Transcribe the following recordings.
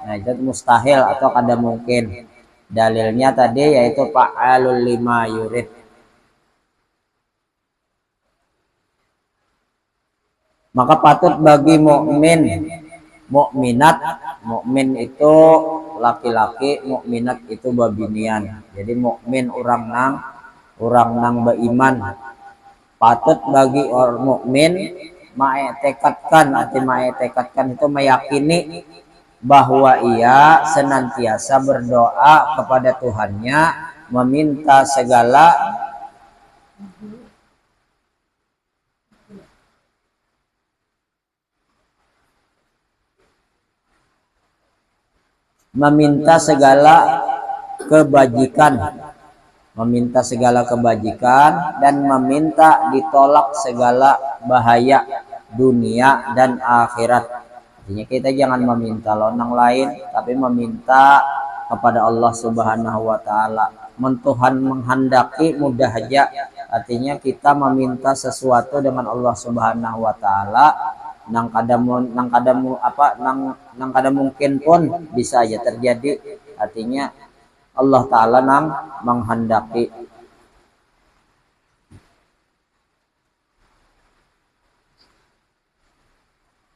Nah itu mustahil atau kada mungkin. Dalilnya tadi yaitu fa'alul lima yurid. Maka patut bagi mukmin, mukminat, mukmin itu laki-laki, mukminat itu babinian. Jadi mukmin orang nang beriman. Patut bagi orang mukmin ma'etekatkan, arti ma'etekatkan itu meyakini bahwa ia senantiasa berdoa kepada Tuhannya, meminta segala kebajikan, meminta segala kebajikan dan meminta ditolak segala bahaya dunia dan akhirat. Artinya kita jangan meminta lonang lain, tapi meminta kepada Allah Subhanahu wa taala. Tuhan menghendaki mudah aja. Artinya kita meminta sesuatu dengan Allah Subhanahu wa taala nang kada mungkin pun bisa aja terjadi. Artinya Allah taala nang menghendaki.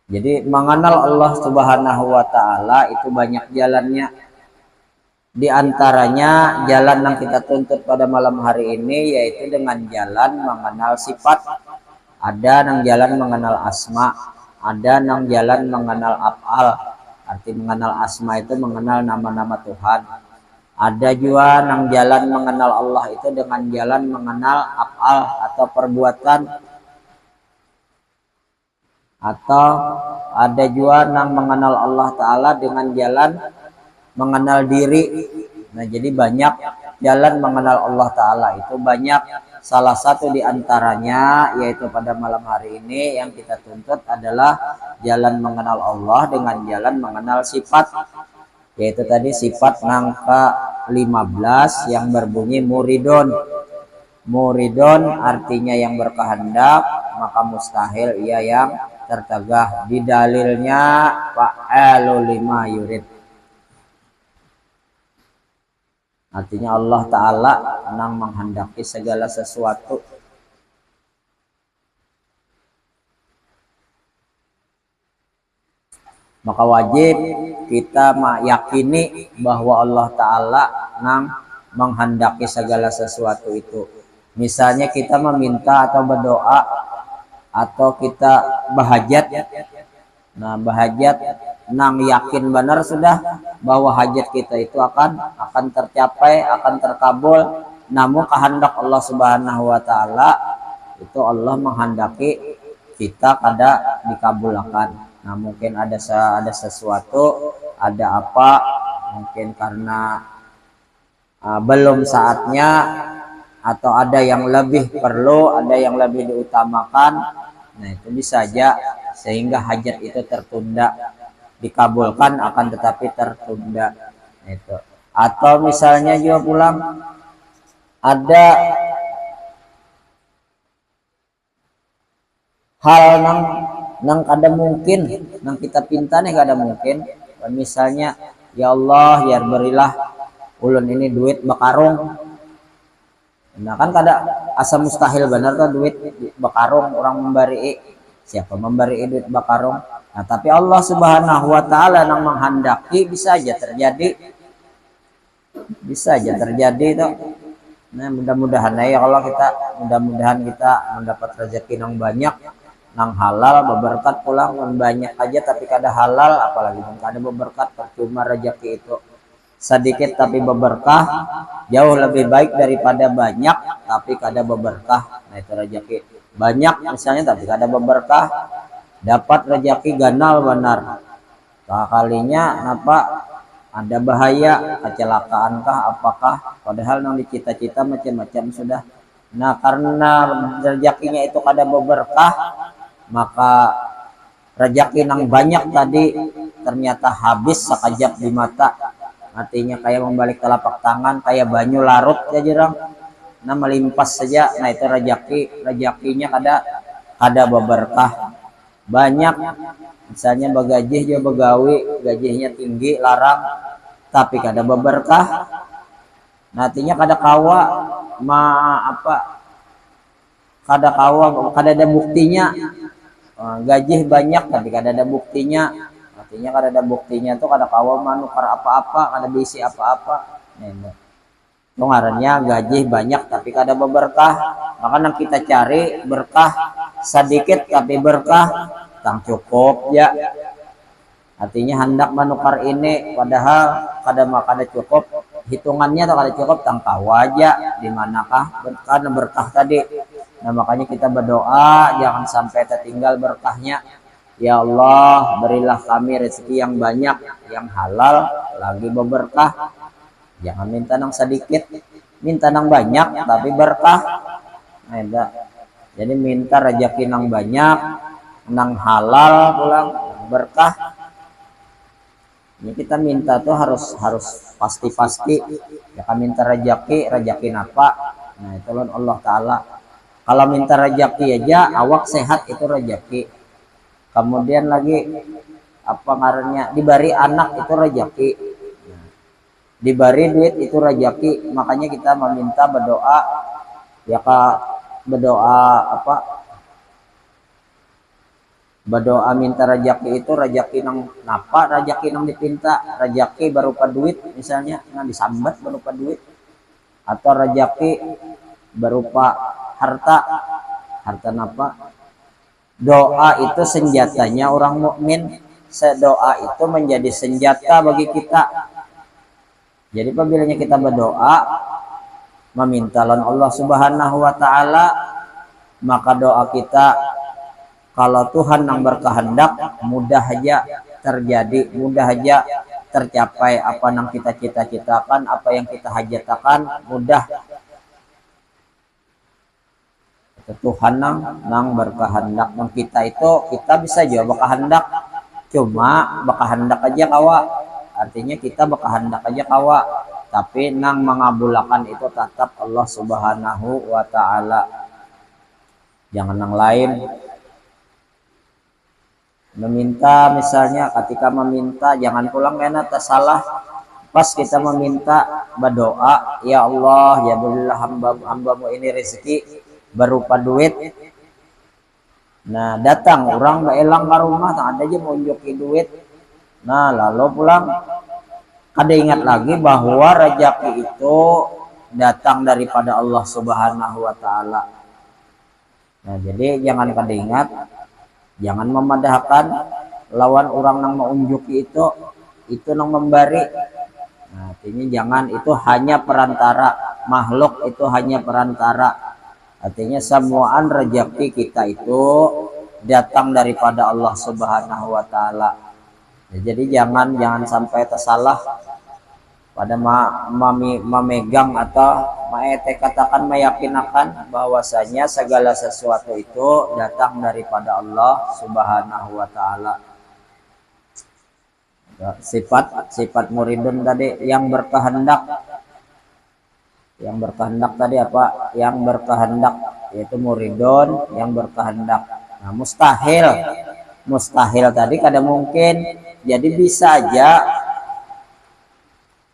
Jadi mengenal Allah Subhanahu wa taala itu banyak jalannya. Di antaranya jalan yang kita tuntut pada malam hari ini yaitu dengan jalan mengenal sifat. Ada nang jalan mengenal asma, ada nang jalan mengenal af'al. Arti mengenal asma itu mengenal nama-nama Tuhan. Ada juga nang jalan mengenal Allah itu dengan jalan mengenal af'al atau perbuatan. Atau ada juga nang mengenal Allah Ta'ala dengan jalan mengenal diri. Nah jadi banyak jalan mengenal Allah Ta'ala itu banyak. Salah satu diantaranya yaitu pada malam hari ini yang kita tuntut adalah jalan mengenal Allah dengan jalan mengenal sifat. Yaitu tadi sifat nangka 15 yang berbunyi muridun. Muridun artinya yang berkehendak, maka mustahil ia yang tertegah. Di dalilnya fa'alul lima yurid. Artinya Allah Ta'ala nang menghendaki segala sesuatu. Maka wajib kita meyakini bahwa Allah Ta'ala nang menghendaki segala sesuatu itu. Misalnya kita meminta atau berdoa atau kita bahajat. Nah bahajat nang yakin benar sudah bahwa hajat kita itu akan tercapai, akan terkabul. Namun kehendak Allah Subhanahu wa taala itu Allah menghendaki kita kada dikabulkan. Nah mungkin ada sesuatu, ada apa, mungkin karena belum saatnya, atau ada yang lebih perlu, ada yang lebih diutamakan. Nah itu bisa saja sehingga hajat itu tertunda, dikabulkan akan tetapi tertunda. Itu. Atau misalnya juga pulang ada hal nang kada mungkin, nang kita pinta nih kada mungkin. Misalnya ya Allah ya berilah ulun ini duit bakarung. Nah kan kada asa mustahil benar tuh duit bakarung orang memberi. Siapa memberi duit bakarung? Nah tapi Allah Subhanahu wa taala nang menghendaki bisa aja terjadi. Bisa aja terjadi tuh. Nah mudah-mudahan ya Allah mudah-mudahan kita mendapat rezeki yang banyak, nang halal berberkat pulang banyak aja tapi kada halal, apalagi kada berberkat percuma rezeki itu. Sedikit tapi berberkah jauh lebih baik daripada banyak tapi kada berberkah. Nah itu rezeki banyak misalnya tapi kada berberkah, dapat rezeki ganal benar. Kalinya apa ada bahaya, kecelakaan kah apakah, padahal nang dicita-cita macam-macam sudah. Nah karena rezekinya itu kada berberkah, maka rezeki nang banyak tadi ternyata habis sekejap di mata. Artinya kayak membalik telapak tangan, kayak banyu larut ya jirang. Nah melimpas saja. Nah itu rezekinya kada berberkah. banyak, misalnya bagajih juga begawi, gajihnya tinggi larang, tapi kada berkah. Nantinya kada kawa kada kawa, kada ada buktinya. Gajih banyak tapi kada ada buktinya. Artinya kada ada buktinya tuh kada kawa manukar apa-apa, kada bisi apa-apa. Itu ngarannya gajih banyak tapi kada berkah. Maka yang kita cari berkah sedikit tapi berkah tang cukup ya. Artinya hendak menukar ini padahal kada cukup, hitungannya atau kada cukup tang kawa aja di manakah berkah tadi. Nah makanya kita berdoa jangan sampai tertinggal berkahnya. Ya Allah, berilah kami rezeki yang banyak, yang halal, lagi berberkah. Jangan minta nang sedikit, minta nang banyak tapi berkah. Nah, jadi minta rezeki nang banyak, nang halal pulang berkah. Ini kita minta tuh harus pasti-pasti. Jangan minta rezeki apa. Nah itu Allah Ta'ala. Kalau minta rezeki aja awak sehat itu rezeki. Kemudian lagi apa ngarannya diberi anak itu rezeki. Diberi duit itu rezeki. Makanya kita meminta berdoa ya Kak, berdoa minta rezeki itu rezeki nang napa, rezeki nang dipinta, rezeki berupa duit misalnya nang disambat berupa duit, atau rezeki berupa harta napa. Doa itu senjatanya orang mukmin. Doa itu menjadi senjata bagi kita. Jadi apabila kita berdoa meminta Allah Subhanahu wa Ta'ala, maka doa kita kalau Tuhan yang berkehendak mudah aja terjadi, mudah aja tercapai apa yang kita cita-citakan, apa yang kita hajatakan, mudah. Tuhan nang berkehendak, nang kita itu kita bisa juga berkehendak, cuma berkehendak aja kawa. Artinya kita berkehendak aja kawa, tapi nang mengabulkan itu tetap Allah Subhanahu wa Ta'ala, jangan yang lain. Meminta misalnya, ketika meminta jangan pulang karena tersalah. Pas kita meminta berdoa, ya Allah, ya berilah hambamu ini rezeki berupa duit. Nah datang orang beelang ke rumah, tak ada aja mau unjuki duit. Nah lalu pulang kada ingat lagi bahwa rezeki itu datang daripada Allah Subhanahu wa Ta'ala. Nah jadi jangan kada ingat, jangan memadahkan lawan orang yang mau unjuki itu nang memberi. Nah artinya jangan, itu hanya perantara, makhluk itu hanya perantara. Artinya semuaan rezeki kita itu datang daripada Allah Subhanahu wa Ta'ala. Jadi jangan sampai tersalah pada memegang atau katakan meyakinakan bahwasanya segala sesuatu itu datang daripada Allah Subhanahu wa Ta'ala. Sifat muridun tadi yang berkehendak. Yang berkehendak tadi apa? Yang berkehendak yaitu muridun yang berkehendak. Nah, mustahil tadi kada mungkin. Jadi bisa aja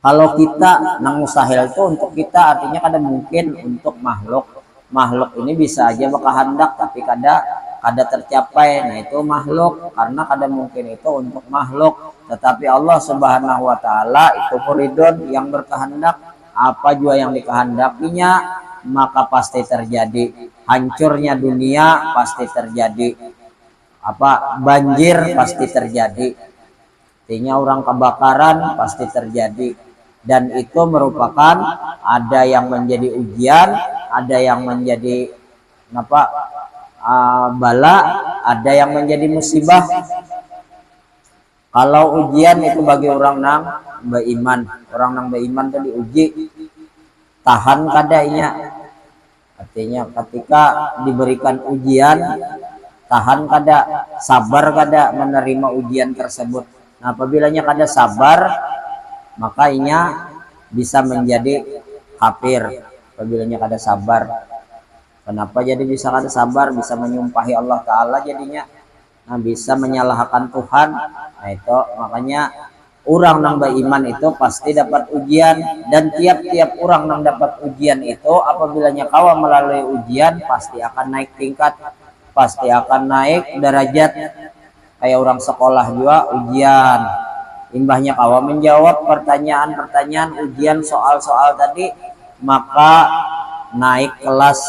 kalau kita nang mustahil itu untuk kita, artinya kada mungkin untuk makhluk ini bisa aja berkehendak tapi kada tercapai. Nah itu makhluk, karena kada mungkin itu untuk makhluk. Tetapi Allah Subhanahu wa Ta'ala itu muridun yang berkehendak. Apa juga yang dikehendakinya maka pasti terjadi. Hancurnya dunia pasti terjadi, banjir pasti terjadi, artinya orang kebakaran pasti terjadi. Dan itu merupakan ada yang menjadi ujian, ada yang menjadi bala, ada yang menjadi musibah. Kalau ujian itu bagi orang nang beriman, orang nang beriman itu diuji, tahan kadanya. Artinya ketika diberikan ujian, tahan kada, sabar kada menerima ujian tersebut. Nah apabila kada sabar, maka inya bisa menjadi kafir. Apabila kada sabar, kenapa jadi bisa kada sabar? Bisa menyumpahi Allah Ta'ala jadinya. Nah, bisa menyalahkan Tuhan. Nah, itu makanya orang nang beriman itu pasti dapat ujian, dan tiap-tiap orang nang dapat ujian itu apabila kawa melalui ujian pasti akan naik tingkat, pasti akan naik derajat. Kayak orang sekolah juga ujian, imbahnya kawa menjawab pertanyaan-pertanyaan ujian soal-soal tadi, maka naik kelas.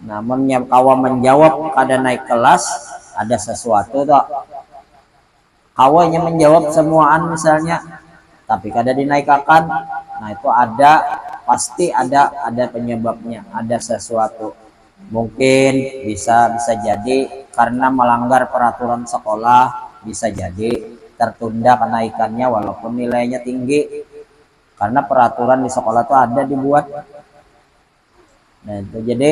Namun kawa menjawab kada naik kelas, ada sesuatu tak kawanya menjawab semuaan misalnya tapi kada dinaikakan. Nah, itu ada, pasti ada penyebabnya, ada sesuatu. Mungkin bisa jadi karena melanggar peraturan sekolah, bisa jadi tertunda kenaikannya walaupun nilainya tinggi, karena peraturan di sekolah itu ada dibuat. Nah, itu jadi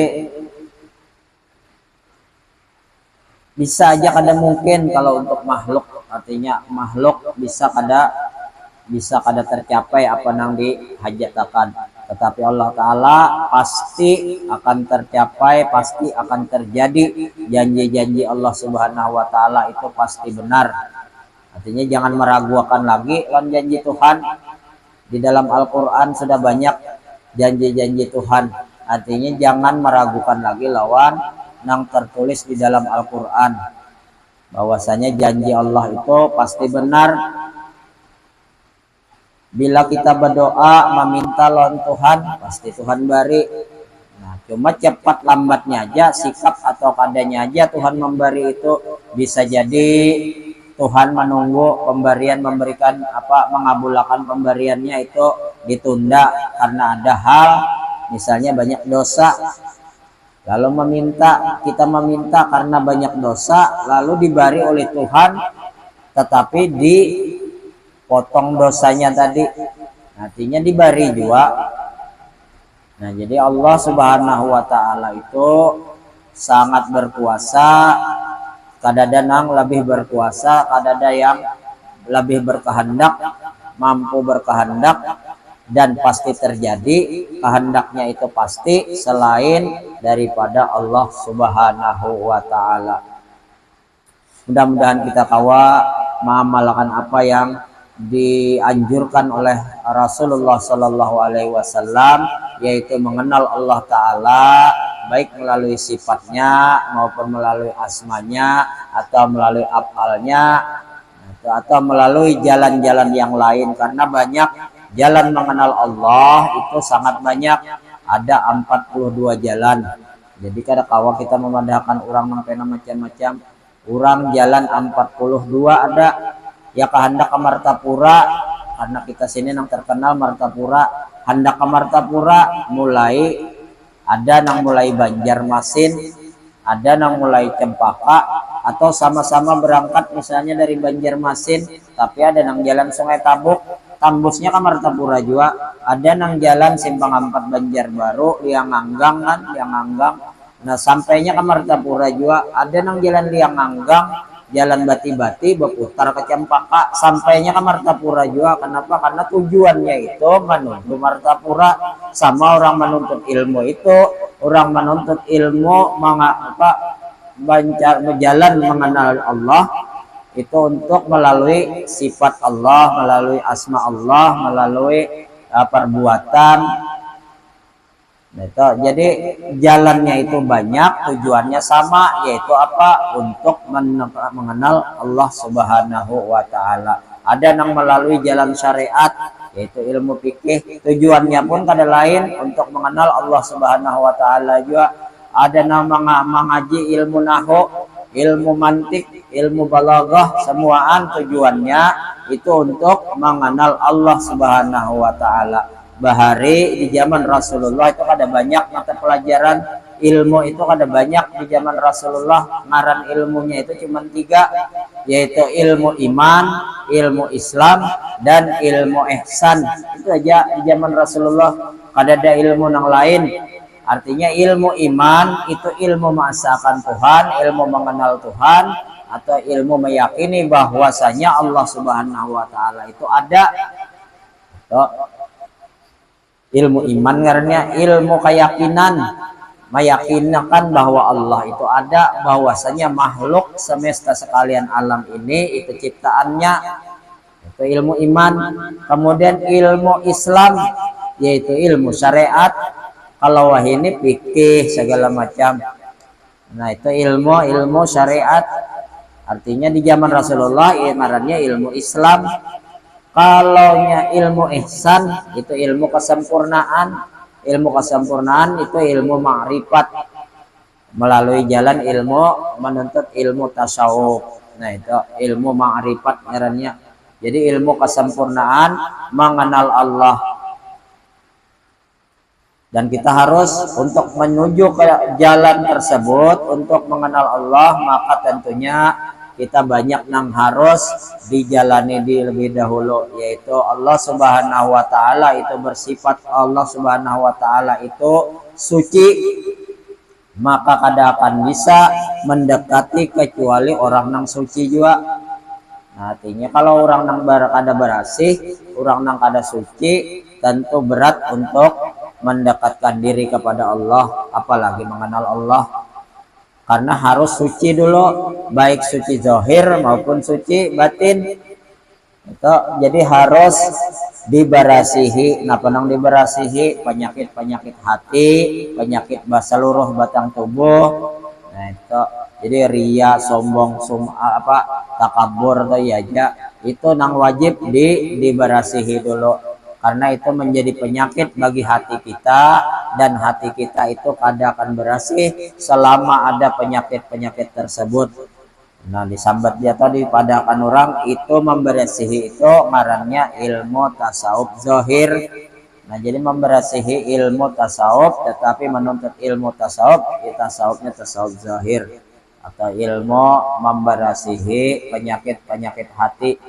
bisa aja kada mungkin kalau untuk makhluk, artinya makhluk bisa kada tercapai apa yang dihajatakan, tetapi Allah Ta'ala pasti akan tercapai, pasti akan terjadi. Janji-janji Allah Subhanahu wa Ta'ala itu pasti benar. Artinya jangan meragukan lagi lawan janji Tuhan. Di dalam Al-Quran sudah banyak janji-janji Tuhan, artinya jangan meragukan lagi lawan yang tertulis di dalam Al-Quran, bahwasanya janji Allah itu pasti benar. Bila kita berdoa meminta lawan Tuhan, pasti Tuhan beri. Nah, cuma cepat lambatnya aja, sikap atau kadanya aja Tuhan memberi itu. Bisa jadi Tuhan menunggu memberikan mengabulkan pemberiannya itu ditunda karena ada hal, misalnya banyak dosa. Lalu kita meminta karena banyak dosa, lalu diberi oleh Tuhan, tetapi dipotong dosanya tadi, artinya diberi juga. Nah, jadi Allah Subhanahu wa Ta'ala itu sangat berkuasa. Kadada yang lebih berkuasa, kadada yang lebih berkehendak, mampu berkehendak, dan pasti terjadi. Kehendaknya itu pasti selain daripada Allah Subhanahu wa Ta'ala. Mudah-mudahan kita kawa mengamalkan apa yang dianjurkan oleh Rasulullah Shallallahu Alaihi Wasallam, yaitu mengenal Allah Ta'ala baik melalui sifatnya maupun melalui asmanya atau melalui afalnya atau melalui jalan-jalan yang lain, karena banyak jalan mengenal Allah itu sangat banyak, ada 42 jalan. Jadi kada kawa kita memandangkan orang mempena macam-macam. Orang jalan 42 ada. Ya kehendak ke Martapura, karena kita sini yang terkenal Martapura. Hendak ke Martapura mulai ada yang mulai Banjarmasin, ada yang mulai Cempaka, atau sama-sama berangkat misalnya dari Banjarmasin tapi ada yang jalan Sungai Tabuk, tembusnya ke Martapura juga. Ada yang jalan Simpang 4 Banjarbaru, Lianganggang kan, Lianganggang. Nah, sampainya ke Martapura juga. Ada yang jalan Lianganggang, jalan Bati-Bati, berputar ke Cempaka, sampainya ke Martapura juga. Kenapa? Karena tujuannya itu menuju Martapura. Sama orang menuntut ilmu itu, orang menuntut ilmu berjalan mengenal Allah itu untuk melalui sifat Allah, melalui asma Allah, melalui perbuatan. Nah, itu jadi jalannya itu banyak, tujuannya sama, yaitu apa? Untuk mengenal Allah Subhanahu wa Ta'ala. Ada yang melalui jalan syariat, yaitu ilmu fikih, tujuannya pun kada lain untuk mengenal Allah Subhanahu wa Ta'ala juga. Ada yang mengaji ilmu nahwu, ilmu mantik, ilmu balaghah, semuaan tujuannya itu untuk mengenal Allah Subhanahu wa Ta'ala. Bahari di zaman Rasulullah itu ada banyak mata pelajaran ilmu, itu ada banyak di zaman Rasulullah. Ngaran ilmunya itu cuma 3, yaitu ilmu iman, ilmu Islam, dan ilmu ihsan. Itu aja di zaman Rasulullah, kada ada ilmu yang lain. Artinya ilmu iman itu ilmu mengesahkan Tuhan, ilmu mengenal Tuhan, atau ilmu meyakini bahwasanya Allah Subhanahu wa Ta'ala itu ada. Itu ilmu iman, karena ilmu keyakinan meyakinkan bahwa Allah itu ada, bahwasanya makhluk semesta sekalian alam ini itu ciptaannya, itu ilmu iman. Kemudian ilmu Islam yaitu ilmu syariat, kalau wahini fikih segala macam. Nah itu ilmu syariat, artinya di zaman Rasulullah ibaratnya ilmu Islam. Kalaunya ilmu ihsan itu ilmu kesempurnaan. Ilmu kesempurnaan itu ilmu ma'rifat melalui jalan ilmu menuntut ilmu tasawuf. Nah itu ilmu ma'rifat ngarannya. Jadi ilmu kesempurnaan mengenal Allah. Dan kita harus untuk menuju ke jalan tersebut untuk mengenal Allah, maka tentunya kita banyak yang harus dijalani lebih dahulu, yaitu Allah Subhanahu wa taala itu bersifat, Allah Subhanahu wa taala itu suci, maka kada akan bisa mendekati kecuali orang yang suci juga. Nah, artinya kalau orang yang kada bersih, orang yang kada suci, tentu berat untuk mendekatkan diri kepada Allah, apalagi mengenal Allah. Karena harus suci dulu, baik suci zahir maupun suci batin. Itu jadi harus diberasihi. Nah, penang diberasihi penyakit-penyakit hati, penyakit seluruh batang tubuh. Nah, itu jadi ria, sombong, takabur atau aja itu nang wajib diberasihi dulu. Karena itu menjadi penyakit bagi hati kita, dan hati kita itu kada akan bersih selama ada penyakit-penyakit tersebut. Nah, disambat dia tadi padakan orang itu memberasihi itu ngarannya ilmu tasawuf zahir. Nah, jadi memberasihi ilmu tasawuf, tetapi menuntut ilmu tasawuf, tasawufnya tasawuf zahir, atau ilmu memberasihi penyakit-penyakit hati.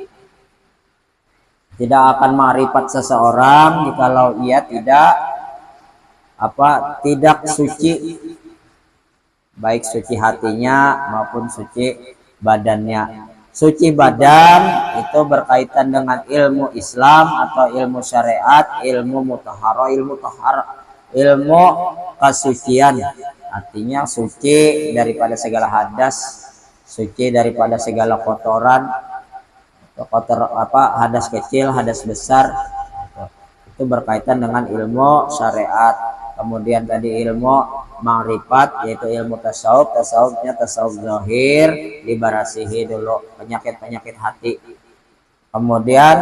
Tidak akan ma'rifat seseorang jikalau ia tidak suci, baik suci hatinya maupun suci badannya. Suci badan itu berkaitan dengan ilmu Islam atau ilmu syariat, ilmu mutahharah, ilmu kesucian. Artinya suci daripada segala hadas, suci daripada segala kotoran, hadas kecil, hadas besar. Itu berkaitan dengan ilmu syariat. Kemudian tadi ilmu ma'rifat yaitu ilmu tasawuf, tasawufnya tasawuf zahir, diberasihi dulu penyakit-penyakit hati. Kemudian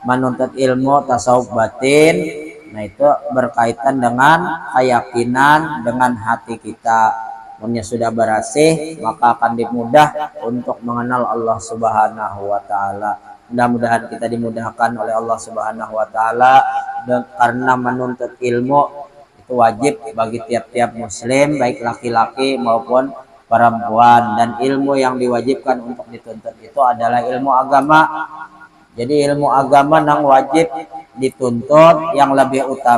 menuntut ilmu tasawuf batin, nah itu berkaitan dengan keyakinan dengan hati kita. Punya sudah bersih, maka akan dimudah untuk mengenal Allah Subhanahu wa taala. Mudah-mudahan kita dimudahkan oleh Allah Subhanahu wa taala, dan karena menuntut ilmu itu wajib bagi tiap-tiap muslim, baik laki-laki maupun perempuan. Dan ilmu yang diwajibkan untuk dituntut itu adalah ilmu agama. Jadi ilmu agama yang wajib dituntut, yang lebih utama